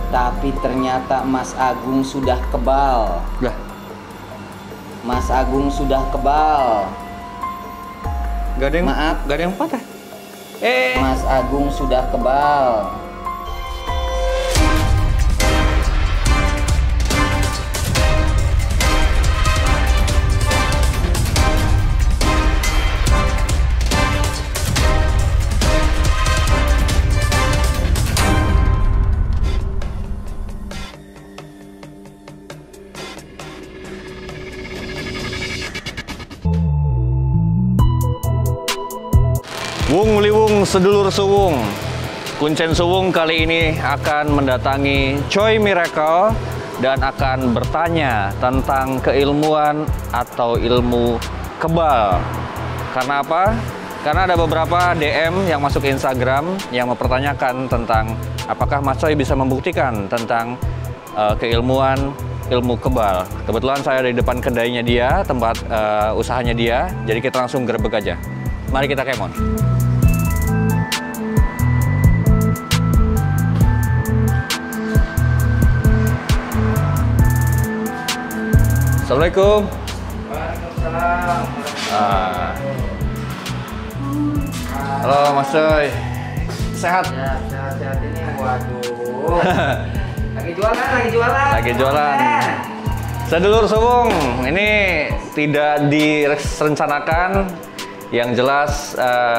Tapi ternyata Mas Agung sudah kebal. Lah, Mas Agung sudah kebal. gak ada yang, Maaf. gak ada yang patah. Mas Agung sudah kebal. Wung Liwung sedulur suwung. Kuncen Suwung kali ini akan mendatangi Choi Miracle dan akan bertanya tentang keilmuan atau ilmu kebal. Karena apa? Karena ada beberapa DM yang masuk ke Instagram yang mempertanyakan tentang apakah Mas Choi bisa membuktikan tentang keilmuan ilmu kebal. Kebetulan saya ada di depan kedainya dia, tempat usahanya dia, jadi kita langsung gerbek aja. Mari kita kemon. Assalamualaikum. Waalaikumsalam. Halo Mas Choi. Sehat? Ya, sehat-sehat ini. Waduh. Lagi jualan. Lagi jualan. Sedulur Suwung, ini tidak direncanakan. Yang jelas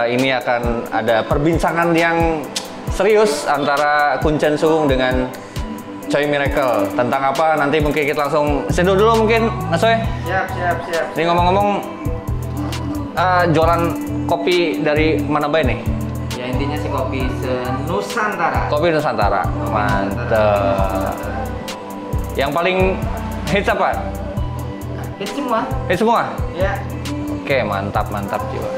ini akan ada perbincangan yang serius antara Kuncen Suwung dengan Choi Miracle. Tentang apa? Nanti mungkin kita langsung sendu dulu mungkin, Mas Choi. Siap. Ini ngomong-ngomong, jualan kopi dari mana bae nih? Ya intinya sih kopi Nusantara. Kopi Nusantara. Mantap. Yang paling hits apa? Hits semua. Hits semua? Ya. Oke, mantap jiwa.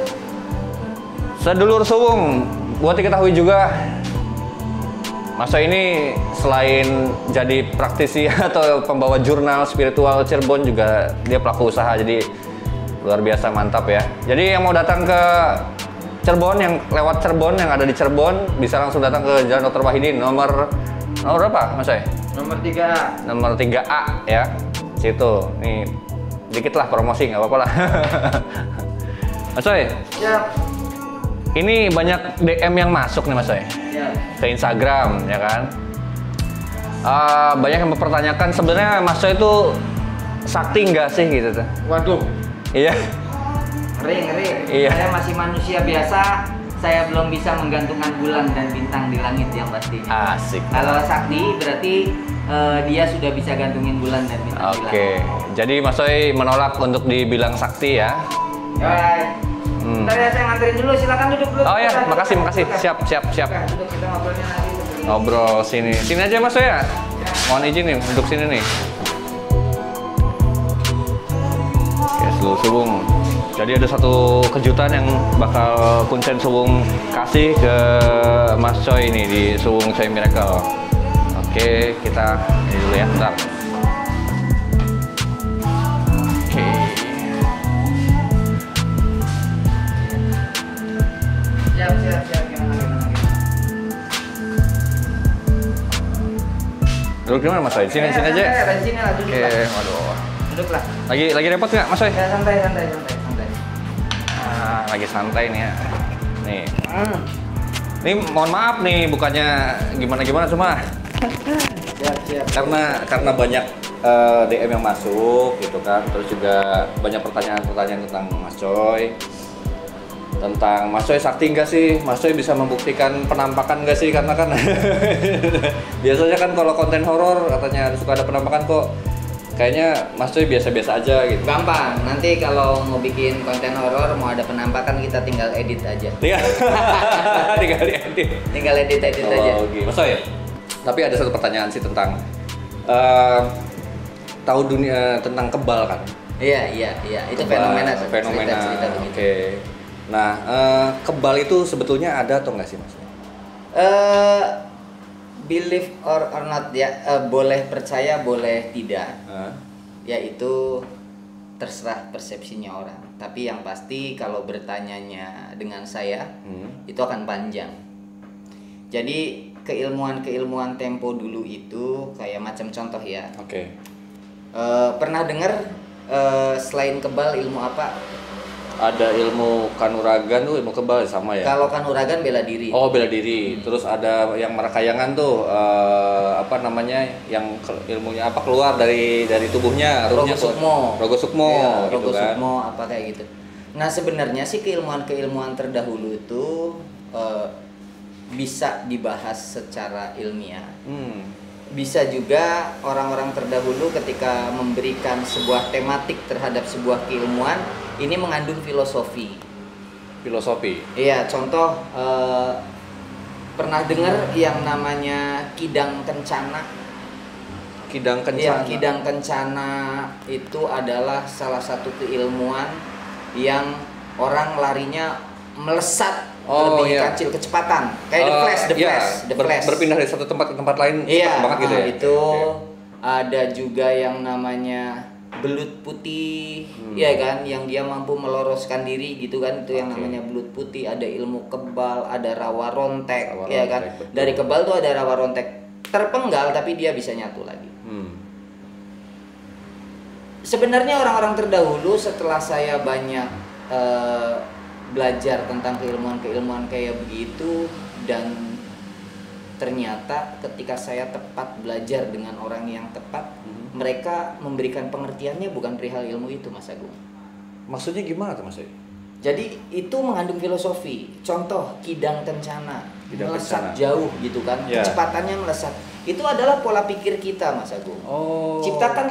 Sedulur Suwung, buat diketahui juga, Mas Choi ini selain jadi praktisi atau pembawa jurnal spiritual Cirebon juga dia pelaku usaha, jadi luar biasa mantap ya. Jadi yang mau datang ke Cirebon, yang lewat Cirebon, yang ada di Cirebon bisa langsung datang ke Jalan Dr. Wahidin nomor berapa Mas Choi? Nomor 3A. Nomor 3A ya. Situ. Nih dikit lah promosi, nggak apa-apa lah. Mas Choi, Siap. ini banyak DM yang masuk nih Mas Choi. Ya. Ke Instagram ya kan. Banyak yang mempertanyakan sebenarnya Mas Choi itu sakti nggak sih gitu tuh. Waduh. Iya. Ngeri. Iya. Saya masih manusia biasa. Saya belum bisa menggantungkan bulan dan bintang di langit yang pastinya. Asik. Kalau sakti berarti dia sudah bisa gantungin bulan dan bintang di langit. Oke. Jadi Mas Choi menolak untuk dibilang sakti ya. Ya. Bentar ya, saya nganterin dulu. Silakan duduk dulu. Oh ya, makasih. Silakan. Siap. Silakan, duduk, kita ngobrolnya nanti sebelum. Ngobrol sini. Sini aja Mas Choi ya. Mohon izin nih duduk sini nih. Oke, Sedulur Suwung. Jadi ada satu kejutan yang bakal Kuncen Suwung kasih ke Mas Choi ini di Suwung Choi Miracle. Oke, kita ini dulu ya, bentar. Oke. Siap. Gimana? Duduk di mana Mas Choi? Sini aja. Di sini lah, duduk Oke, lah. waduh. Duduk lah. Lagi repot nggak Mas Choi? Ya, santai. Lagi santai nih ya. Nih. Ini mohon maaf nih, bukannya gimana cuma Siap. karena banyak DM yang masuk gitu kan, terus juga banyak pertanyaan tentang Mas Choi, tentang Mas Choi sakti nggak sih, Mas Choi bisa membuktikan penampakan nggak sih, karena kan biasanya kan kalau konten horor katanya suka ada penampakan, kok kayaknya Mas Choi biasa-biasa aja gitu. Gampang. Nanti kalau mau bikin konten horor, mau ada penampakan, kita tinggal edit aja. Tinggal diedit. Tinggal edit aja. Oh, gitu. Mas Choi, tapi ada satu pertanyaan sih tentang tahu dunia tentang kebal kan? Iya. Itu Kebal, fenomena. fenomena. Cerita begitu. Oke. Nah, kebal itu sebetulnya ada atau nggak sih Mas? Believe or not ya, boleh percaya boleh tidak. Ya itu terserah persepsinya orang. Tapi yang pasti kalau bertanyanya dengan saya itu akan panjang. Jadi keilmuan tempo dulu itu kayak macam contoh ya. Oke. Pernah dengar selain kebal ilmu apa? Ada ilmu kanuragan tuh, ilmu kebal sama ya? Kalau kanuragan bela diri. Oh, bela diri. Terus ada yang marakayangan tuh apa namanya? Yang ilmunya apa keluar dari tubuhnya, Rogo Sukmo. Rogo Sukmo Ya, gitu Rogo kan. Sukmo apa kayak gitu. Nah, sebenarnya sih keilmuan terdahulu itu bisa dibahas secara ilmiah. Bisa juga orang-orang terdahulu ketika memberikan sebuah tematik terhadap sebuah keilmuan ini mengandung filosofi. Filosofi. Iya, contoh pernah dengar yang namanya Kidang Kencana? Kidang Kencana. Iya, Kidang Kencana itu adalah salah satu keilmuan yang orang larinya melesat lebih kecil kecepatan, kayak the flash. Berpindah dari satu tempat ke tempat lain cepat banget gitu ya. Itu ada juga yang namanya belut putih, ya kan, yang dia mampu meloroskan diri gitu kan, itu yang namanya belut putih. Ada ilmu kebal, ada rawa rontek, ya kan. Betul. Dari kebal tuh ada rawa rontek terpenggal tapi dia bisa nyatu lagi. Sebenarnya orang-orang terdahulu setelah saya banyak belajar tentang keilmuan kayak begitu, dan ternyata ketika saya tepat belajar dengan orang yang tepat, mereka memberikan pengertiannya bukan perihal ilmu itu, Mas Agung. Maksudnya gimana tuh, Mas? Jadi itu mengandung filosofi. Contoh Kidang Kencana, melesat jauh gitu kan, kecepatannya melesat. Itu adalah pola pikir kita, Mas Agung. Ciptakan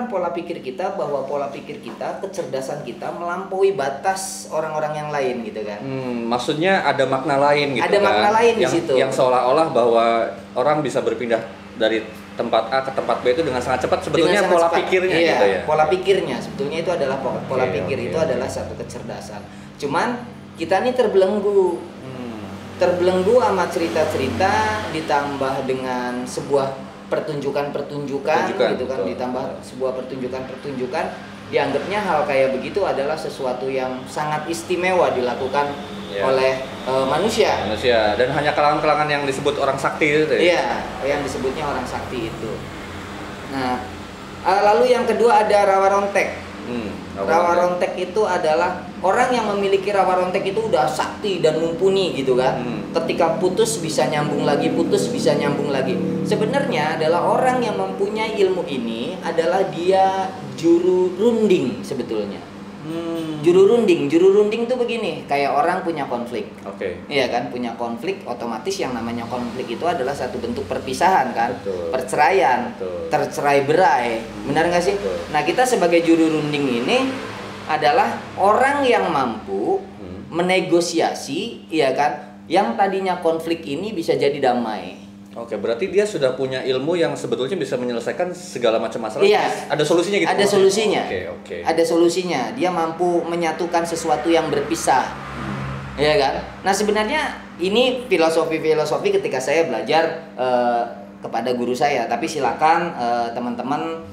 pola pikir kita bahwa pola pikir kita, kecerdasan kita melampaui batas orang-orang yang lain gitu kan. Maksudnya ada makna lain gitu. Ada makna lain di situ. Yang seolah-olah bahwa orang bisa berpindah dari tempat A ke tempat B itu dengan sangat cepat, sebetulnya pola pikirnya gitu ya. Pola pikirnya sebetulnya itu adalah pola pikir itu adalah satu kecerdasan. Cuman kita ini terbelenggu sama cerita-cerita ditambah dengan sebuah pertunjukan gitu kan, ditambah sebuah pertunjukan dianggapnya hal kayak begitu adalah sesuatu yang sangat istimewa dilakukan oleh manusia dan hanya kalangan-kalangan yang disebut orang sakti itu ya. Iya, yang disebutnya orang sakti itu. Nah, lalu yang kedua ada rawa rontek. Rawa rontek itu adalah orang yang memiliki rawa rontek itu udah sakti dan mumpuni gitu kan. Ketika putus bisa nyambung lagi, Sebenarnya adalah orang yang mempunyai ilmu ini adalah dia juru runding sebetulnya. Juru runding tuh begini, kayak orang punya konflik. Iya kan, punya konflik, otomatis yang namanya konflik itu adalah satu bentuk perpisahan kan. Perceraian. Tercerai berai. Benar nggak sih? Nah, kita sebagai juru runding ini adalah orang yang mampu menegosiasi, iya kan, yang tadinya konflik ini bisa jadi damai. Berarti dia sudah punya ilmu yang sebetulnya bisa menyelesaikan segala macam masalah. Iya. Ada solusinya gitu. Ada solusinya. Ada solusinya. Dia mampu menyatukan sesuatu yang berpisah. Iya kan? Nah, sebenarnya ini filosofi ketika saya belajar kepada guru saya, tapi silakan teman-teman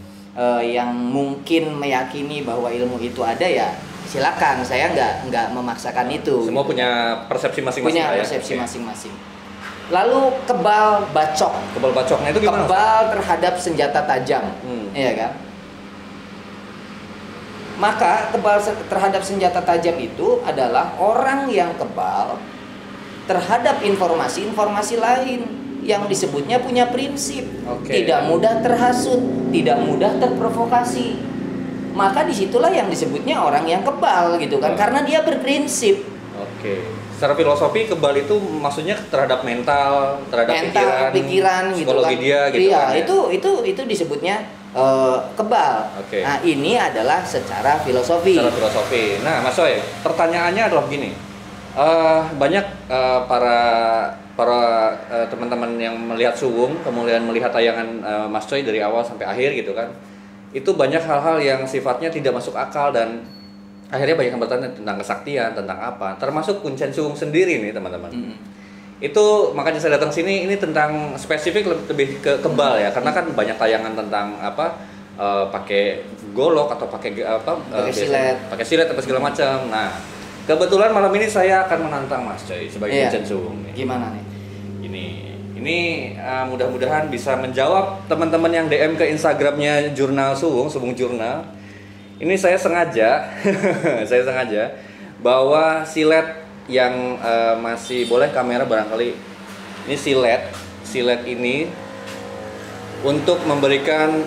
yang mungkin meyakini bahwa ilmu itu ada ya silakan, saya nggak memaksakan itu. Semua punya persepsi masing-masing. Masing-masing. Lalu kebal bacok. Kebal bacoknya itu gimana? Kebal terhadap senjata tajam, iya kan? Maka kebal terhadap senjata tajam itu adalah orang yang kebal terhadap informasi lain yang disebutnya punya prinsip, tidak mudah terhasut, tidak mudah terprovokasi. Maka disitulah yang disebutnya orang yang kebal gitu kan, karena dia berprinsip. Secara filosofi kebal itu maksudnya terhadap mental, terhadap pikiran psikologi gitu kan. Dia gitu. Iya, kan, itu disebutnya kebal. Nah, ini adalah secara filosofi. Nah, Mas Choi, pertanyaannya adalah begini. Banyak para teman-teman yang melihat Suwung, kemudian melihat tayangan Mas Choi dari awal sampai akhir gitu kan. Itu banyak hal-hal yang sifatnya tidak masuk akal dan akhirnya banyak yang bertanya tentang kesaktian, tentang apa, termasuk Kuncen Suwung sendiri nih teman-teman. Itu makanya saya datang sini, ini tentang spesifik lebih ke kebal ya, karena kan banyak tayangan tentang apa, pakai golok atau pakai silet atau segala macam. Nah, kebetulan malam ini saya akan menantang Mas Choi sebagai Kuncen Suwung. Gimana nih? Ini mudah-mudahan bisa menjawab teman-teman yang DM ke Instagramnya Jurnal Suwung, Suwung Jurnal. Ini saya sengaja, saya sengaja bawa silet yang masih boleh kamera barangkali. Ini silet ini untuk memberikan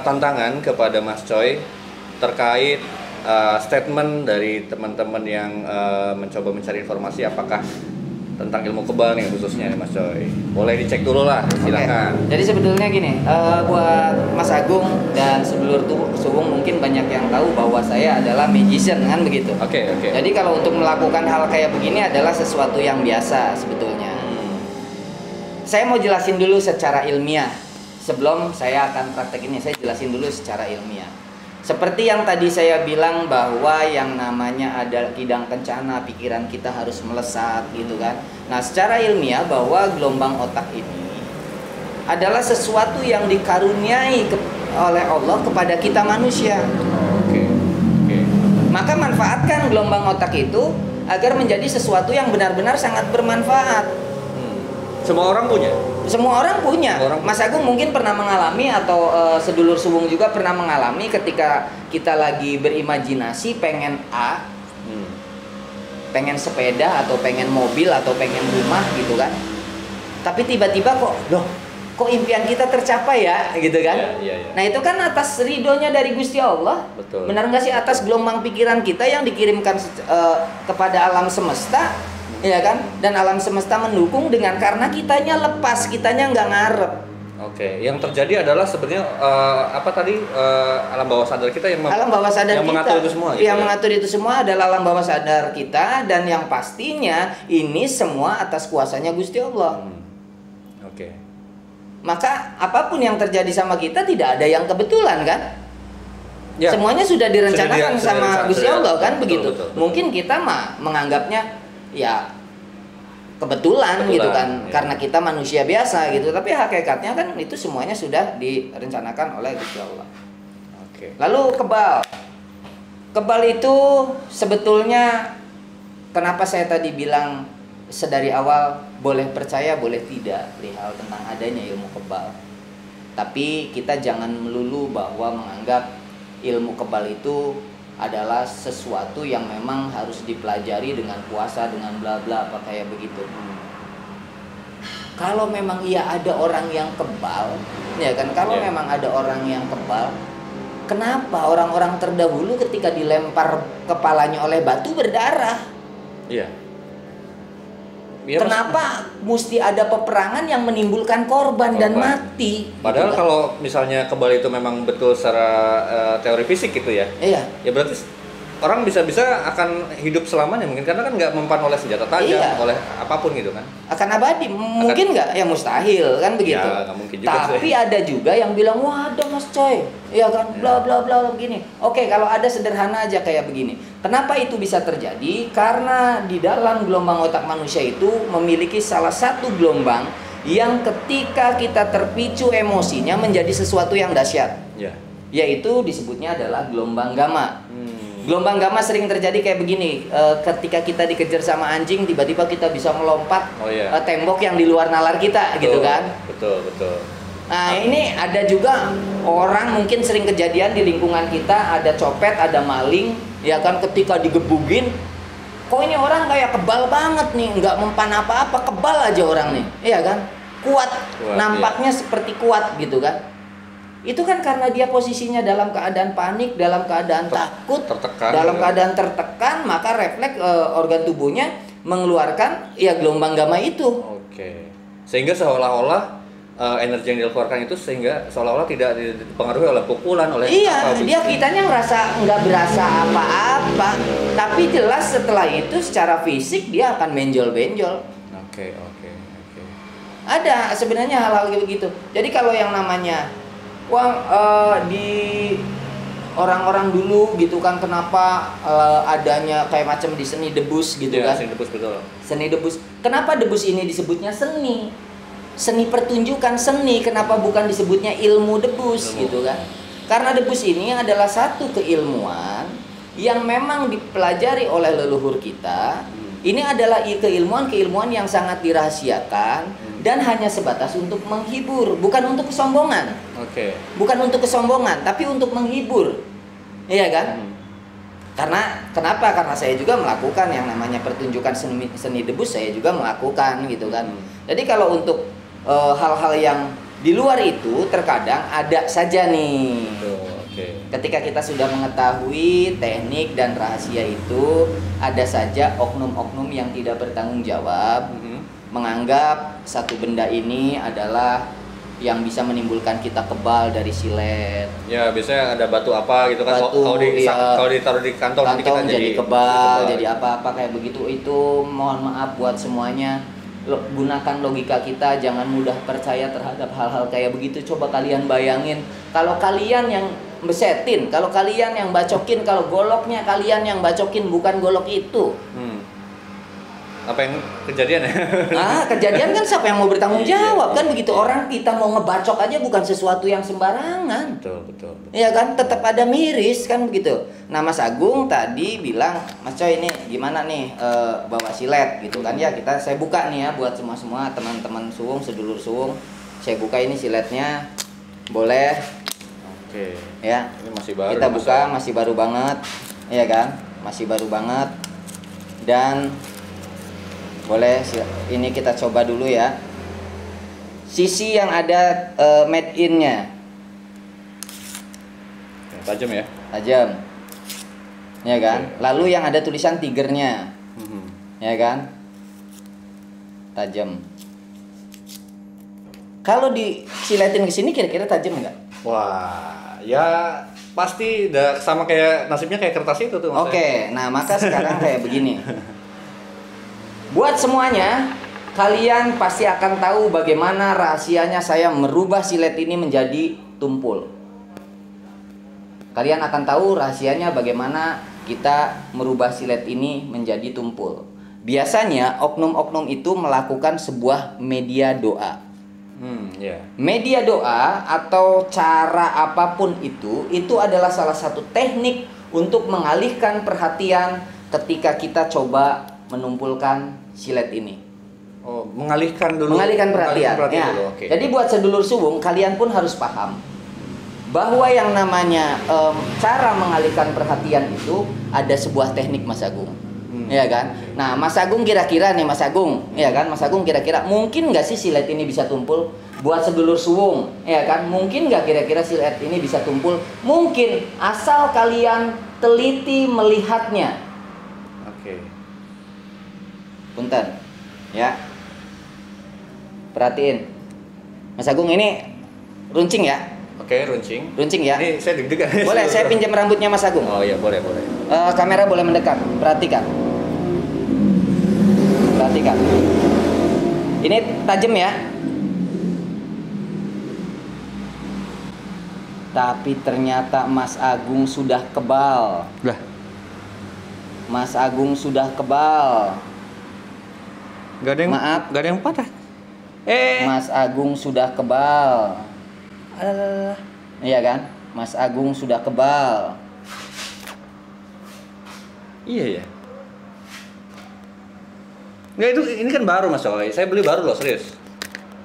tantangan kepada Mas Choi terkait statement dari teman-teman yang mencoba mencari informasi apakah tentang ilmu kebal nih khususnya Mas Choi. Boleh dicek dulu lah, silakan. Okay. Jadi sebetulnya gini, buat Mas Agung dan sedulur Suwung mungkin banyak yang tahu bahwa saya adalah magician kan begitu. Oke. Jadi kalau untuk melakukan hal kayak begini adalah sesuatu yang biasa sebetulnya. Saya mau jelasin dulu secara ilmiah. Sebelum saya akan praktek ini, saya jelasin dulu secara ilmiah. Seperti yang tadi saya bilang bahwa yang namanya ada kidang kencana, pikiran kita harus melesat gitu kan. Nah, secara ilmiah bahwa gelombang otak ini adalah sesuatu yang dikaruniai oleh Allah kepada kita manusia. Oke. Maka manfaatkan gelombang otak itu agar menjadi sesuatu yang benar-benar sangat bermanfaat. Semua orang punya? Semua orang punya. Mas Agung mungkin pernah mengalami atau sedulur Suwung juga pernah mengalami ketika kita lagi berimajinasi pengen A, pengen sepeda atau pengen mobil atau pengen rumah gitu kan. Tapi tiba-tiba kok impian kita tercapai ya gitu kan. Iya. Nah itu kan atas ridhonya dari Gusti Allah. Betul. Benar nggak sih, atas gelombang pikiran kita yang dikirimkan kepada alam semesta. Ya kan, dan alam semesta mendukung dengan karena kitanya lepas, kitanya nggak ngarep. Oke, yang terjadi adalah sebenarnya alam bawah sadar kita yang alam bawah sadar yang kita mengatur itu semua. Yang mengatur itu semua adalah alam bawah sadar kita, dan yang pastinya ini semua atas kuasanya Gusti Allah. Oke. Maka apapun yang terjadi sama kita tidak ada yang kebetulan kan? Ya. Semuanya sudah direncanakan sama Gusti Allah kan, begitu. Betul. Mungkin kita mah menganggapnya ya kebetulan gitu kan, karena kita manusia biasa gitu, tapi hakikatnya kan itu semuanya sudah direncanakan oleh Gusti Allah. Oke. Lalu kebal itu sebetulnya kenapa saya tadi bilang sedari awal boleh percaya boleh tidak perihal tentang adanya ilmu kebal, tapi kita jangan melulu bahwa menganggap ilmu kebal itu adalah sesuatu yang memang harus dipelajari dengan puasa, dengan bla bla apa kayak begitu. Kalau memang ada orang yang kebal, ya kan? Kalau memang ada orang yang kebal, kenapa orang-orang terdahulu ketika dilempar kepalanya oleh batu berdarah? Iya. Kenapa mesti ada peperangan yang menimbulkan korban dan mati? Padahal gitu, kalau misalnya kebal itu memang betul secara teori fisik gitu ya. Iya. Ya berarti orang bisa-bisa akan hidup selamanya mungkin, karena kan nggak mempan oleh senjata tajam, oleh apapun gitu kan. Akan abadi, mungkin nggak? Ya mustahil kan begitu. Ya, nggak mungkin juga. Tapi ada juga yang bilang, wah ada Mas Choi, ya kan, bla bla bla begini. Oke, kalau ada sederhana aja kayak begini. Kenapa itu bisa terjadi? Karena di dalam gelombang otak manusia itu memiliki salah satu gelombang yang ketika kita terpicu emosinya menjadi sesuatu yang dahsyat. Ya. Yaitu disebutnya adalah gelombang gamma. Gelombang gamma sering terjadi kayak begini, ketika kita dikejar sama anjing, tiba-tiba kita bisa melompat tembok yang di luar nalar kita, gitu kan? Betul. Nah ini ada juga orang mungkin sering kejadian di lingkungan kita, ada copet, ada maling, ya kan, ketika digebugin, kok ini orang kayak kebal banget nih, nggak mempan apa-apa, kebal aja orang nih, iya kan? Kuat nampaknya seperti kuat gitu kan? Itu kan karena dia posisinya dalam keadaan panik, dalam keadaan takut, dalam keadaan tertekan, maka refleks organ tubuhnya mengeluarkan gelombang gamma itu. Oke. Sehingga seolah-olah energi yang dikeluarkan itu sehingga seolah-olah tidak dipengaruhi oleh pukulan, oleh dia kitanya nggak berasa apa-apa, tapi jelas setelah itu secara fisik dia akan benjol-benjol. Oke. Ada sebenarnya hal-hal begitu. Jadi kalau yang namanya di orang-orang dulu gitu kan, kenapa adanya kayak macam di seni debus gitu kan? Seni debus, betul. Seni debus. Kenapa debus ini disebutnya seni? Seni pertunjukan seni. Kenapa bukan disebutnya ilmu debus gitu kan? Karena debus ini adalah satu keilmuan yang memang dipelajari oleh leluhur kita. Ini adalah keilmuan yang sangat dirahasiakan dan hanya sebatas untuk menghibur, bukan untuk kesombongan. Bukan untuk kesombongan, tapi untuk menghibur. Iya kan? Kenapa? Karena saya juga melakukan yang namanya pertunjukan seni debus, saya juga melakukan gitu kan. Jadi kalau untuk hal-hal yang di luar itu terkadang ada saja nih. Ketika kita sudah mengetahui teknik dan rahasia itu, ada saja oknum-oknum yang tidak bertanggung jawab, menganggap satu benda ini adalah yang bisa menimbulkan kita kebal dari silet. Ya, biasanya ada batu apa gitu kan. Kalau ditaruh di kantong nanti kita jadi kebal, jadi apa-apa kayak begitu. Itu mohon maaf buat semuanya. Gunakan logika kita, jangan mudah percaya terhadap hal-hal kayak begitu. Coba kalian bayangin, kalau kalian yang besetin, kalau kalian yang bacokin, kalau goloknya kalian yang bacokin bukan golok itu. Apa yang kejadian ya? Kejadian kan siapa yang mau bertanggung jawab kan begitu. Orang kita mau ngebacok aja bukan sesuatu yang sembarangan. Betul. Iya kan, tetap ada miris kan begitu. Nah, Mas Agung tadi bilang, Mas Coy ini gimana nih bawa silet gitu kan ya. Saya buka nih ya buat semua teman-teman suwung, sedulur suwung. Saya buka ini siletnya. Boleh. Ya. Ini masih baru. Kita buka, masih baru banget. Iya kan? Masih baru banget. Dan boleh, ini kita coba dulu ya. Sisi yang ada made in-nya. Tajam ya? Tajam. Ya kan? Lalu yang ada tulisan tigernya. Ya kan? Tajam. Kalau disiletin ke sini kira-kira tajam nggak? Wah, ya pasti udah sama kayak nasibnya kayak kertas itu tuh. Nah maka sekarang kayak begini. Buat semuanya, kalian pasti akan tahu bagaimana rahasianya saya merubah silet ini menjadi tumpul. Kalian akan tahu rahasianya bagaimana kita merubah silet ini menjadi tumpul. Biasanya oknum-oknum itu melakukan sebuah media doa. Media doa atau cara apapun itu adalah salah satu teknik untuk mengalihkan perhatian ketika kita coba menumpulkan silet ini. Mengalihkan perhatian. Jadi buat sedulur suwung, kalian pun harus paham bahwa yang namanya cara mengalihkan perhatian itu ada sebuah teknik, Mas Agung. Ya kan? Nah, Mas Agung kira-kira nih, Mas Agung, ya kan? Mas Agung kira-kira mungkin nggak sih silet ini bisa tumpul? Buat sedulur suwung, ya kan? Mungkin nggak kira-kira silet ini bisa tumpul? Mungkin, asal kalian teliti melihatnya. Punten, ya. Perhatiin, Mas Agung ini runcing ya? Runcing ya? Ini saya deg-degan. Boleh, saya pinjam rambutnya Mas Agung. Oh iya, boleh. Kamera boleh mendekat, perhatikan. Ini tajam ya? Tapi ternyata Mas Agung sudah kebal. Mas Agung sudah kebal. Gak ada yang patah. Mas Agung sudah kebal. Iya kan? Mas Agung sudah kebal. Iya ya. Ini kan baru, Mas Coy. Saya beli baru loh, serius.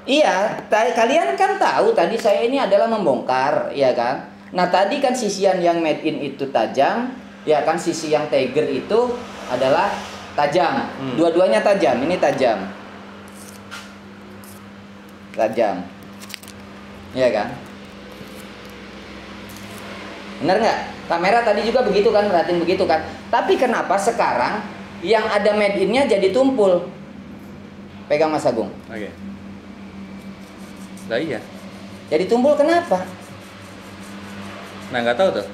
Iya, kalian kan tahu tadi saya ini adalah membongkar, ya kan? Nah, tadi kan sisian yang made in itu tajam, ya kan? Sisi yang tiger itu adalah tajam. Dua-duanya tajam. Ini tajam. Iya kan? Benar nggak? Kamera tadi juga begitu kan, perhatiin begitu kan. Tapi kenapa sekarang yang ada made in-nya jadi tumpul? Pegang Mas Agung. Lah iya. Jadi tumpul kenapa? Nah, nggak tahu tuh.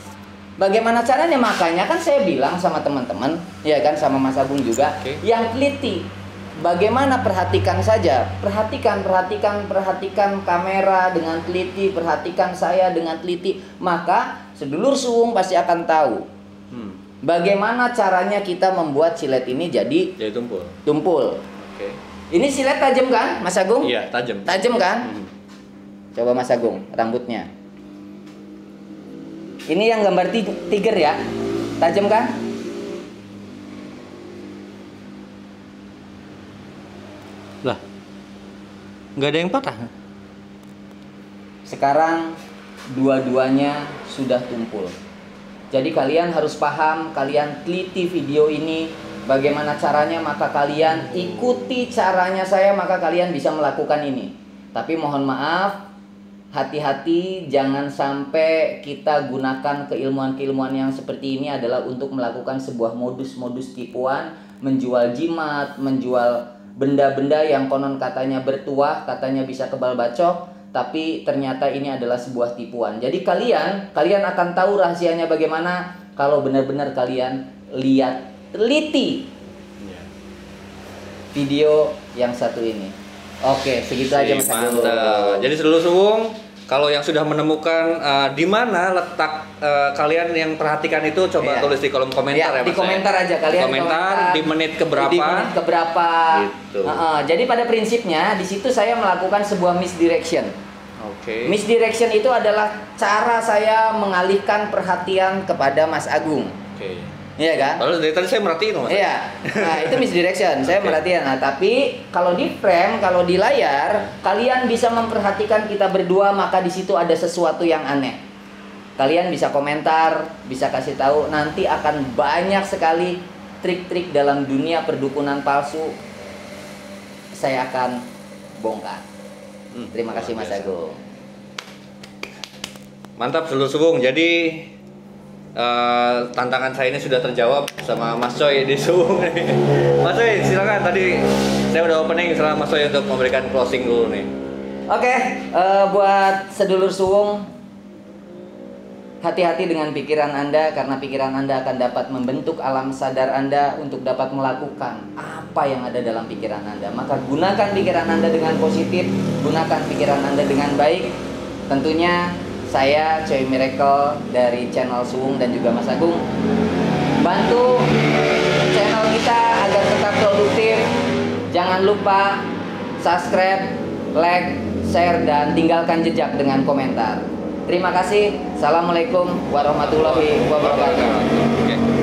Bagaimana caranya? Makanya kan saya bilang sama teman-teman, ya kan, sama Mas Agung juga, yang teliti. Bagaimana, perhatikan saja, perhatikan kamera dengan teliti, perhatikan saya dengan teliti, maka sedulur suwung pasti akan tahu bagaimana caranya kita membuat silet ini jadi tumpul. Ini silet tajam kan, Mas Agung? Iya, tajam. Tajam kan? Coba Mas Agung, rambutnya. Ini yang gambar tiger ya, tajam kan? Nggak ada yang patah. Sekarang dua-duanya sudah tumpul. Jadi kalian harus paham, kalian teliti video ini bagaimana caranya, maka kalian ikuti caranya saya, maka kalian bisa melakukan ini. Tapi mohon maaf, hati-hati, jangan sampai kita gunakan keilmuan-keilmuan yang seperti ini adalah untuk melakukan sebuah modus-modus tipuan, menjual jimat, menjual benda-benda yang konon katanya bertuah, katanya bisa kebal bacok, tapi ternyata ini adalah sebuah tipuan. Jadi kalian akan tahu rahasianya bagaimana kalau benar-benar kalian lihat, teliti video yang satu ini. Oke, segitu aja Mas Agung. Jadi sedulur suwung, kalau yang sudah menemukan di mana letak kalian yang perhatikan itu, coba tulis di kolom komentar ya Mas. Di komentar aja kalian. Komentar di menit keberapa. Di menit keberapa. Gitu. Jadi pada prinsipnya di situ saya melakukan sebuah misdirection. Misdirection itu adalah cara saya mengalihkan perhatian kepada Mas Agung. Iya kan? Lalu dari tadi saya merhatiin Mas. Iya. Nah, itu misdirection. Saya merhatiin. Nah, tapi kalau di frame, kalau di layar, kalian bisa memperhatikan kita berdua, maka di situ ada sesuatu yang aneh. Kalian bisa komentar, bisa kasih tahu, nanti akan banyak sekali trik-trik dalam dunia perdukunan palsu. Saya akan bongkar. Terima kasih Mas Agung. Mantap sedulur suwung. Jadi tantangan saya ini sudah terjawab sama Mas Choi di Suwung. Mas Choi, silakan. Tadi saya udah opening, silakan Mas Choi untuk memberikan closing dulu nih. Oke, buat sedulur Suwung, hati-hati dengan pikiran Anda, karena pikiran Anda akan dapat membentuk alam sadar Anda untuk dapat melakukan apa yang ada dalam pikiran Anda. Maka gunakan pikiran Anda dengan positif, gunakan pikiran Anda dengan baik. Tentunya saya Choi Miracle dari channel Suwung dan juga Mas Agung bantu channel kita agar tetap produktif. Jangan lupa subscribe, like, share, dan tinggalkan jejak dengan komentar. Terima kasih. Assalamualaikum warahmatullahi wabarakatuh.